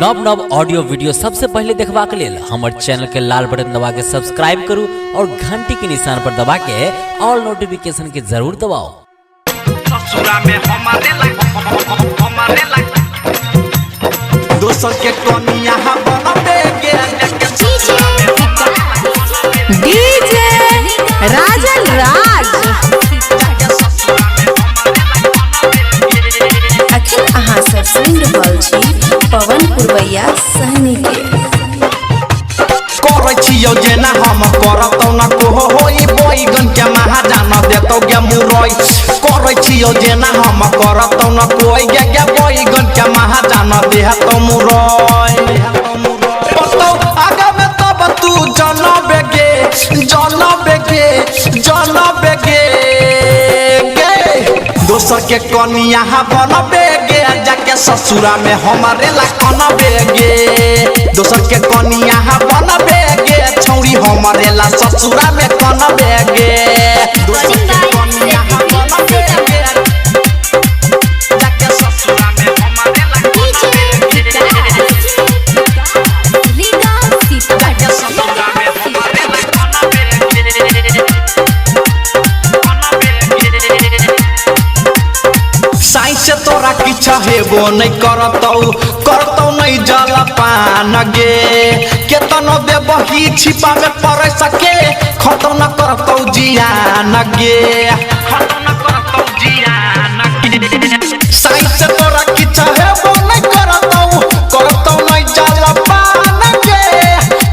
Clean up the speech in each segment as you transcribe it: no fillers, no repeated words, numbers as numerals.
नव नव audio video सबसे पहले देखबा के लेल हमर चैनल के लाल बटन दबा के सब्सक्राइब करू और घंटी के निशान पर दबा के ऑल नोटिफिकेशन के जरूर दबाओ। दोसर के कनिया बनबे के डीजे राजन राज अखिल अहाँ सब सुन रहल छी पवन पुरवैया सहनी के करै छियौ जेना हम करतौ न कोहो होई बैगन के महाजान देतौ गे मुरई करै छियौ जेना हम करतौ न कोई गे गे बैगन के महाजान देतौ मुरई पतौ आगा में तब तू जनबे गे दोसर के कनिया बनबे गे जाके ससुरा में हमारे ला कनबे गे दोसर के कनिया बनबे गे छौरी हमारे ला ससुरा में कनबे गे दोसर के कनिया बनबे गे जाके ससुरा में हमारे ला कनबे गे रीना सीता जाके ससुरा में हमारे ला कनबे गे साइंस तोरा किछ हेबो नहीं करतौ नहीं जल पान गे केतनो देबही छिपा में पड़ सके खत्म न करतौ जियान गे साइंस तोरा किछ हेबो नहीं करतौ नहीं जल पान गे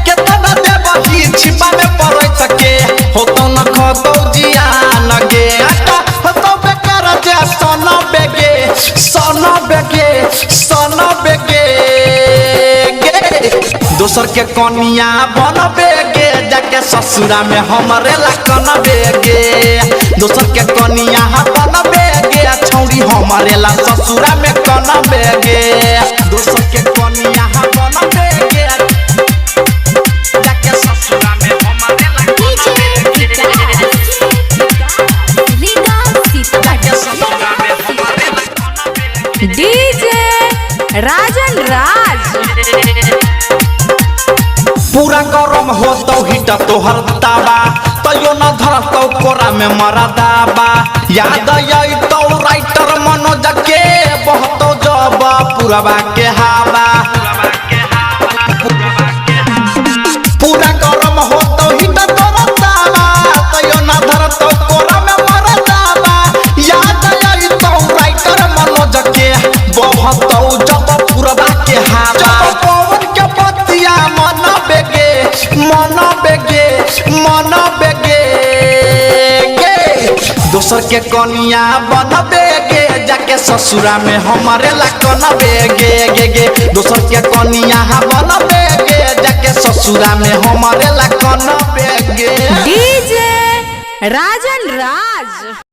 केतनो देबही छिपा में पड़ सके होतौ न खतौ जियान गे होतौ बेकार जे सनबे गे दोसर के कनिया बनबे गे जाके ससुरा में हमारे ला कनबे गे दोसर के कनिया बनबे गे छौरी हमारे ला ससुरा में कनबे गे दोसर के कनिया बनबे गे जाके ससुरा में हमारे ला कनबे गे रीना सीता जाके ससुरा में हमारे ला कनबे डीजे राजन राज पूरा गरम होतौ हिट तोहर ताबा तैयो न धरतौ कोरा में मरा दाबा याद अइतौ राइटर मनोज के बहतौ जब पुरबा के हवा पूरा गरम होतौ हिट तोहर ताबा तैयो न धरतौ कोरा में मरा दाबा याद अइतौ राइटर मनोज के बहतौ जब पुरबा के हवा पवन के पतिया मनबे गे दोसर के कनिया बनबे गे जाके ससुरा में हमारे ला कनबे गे दोसर के कनिया बनबे गे जाके ससुरा में हमारे ला कनबे गे डीजे राजन राज।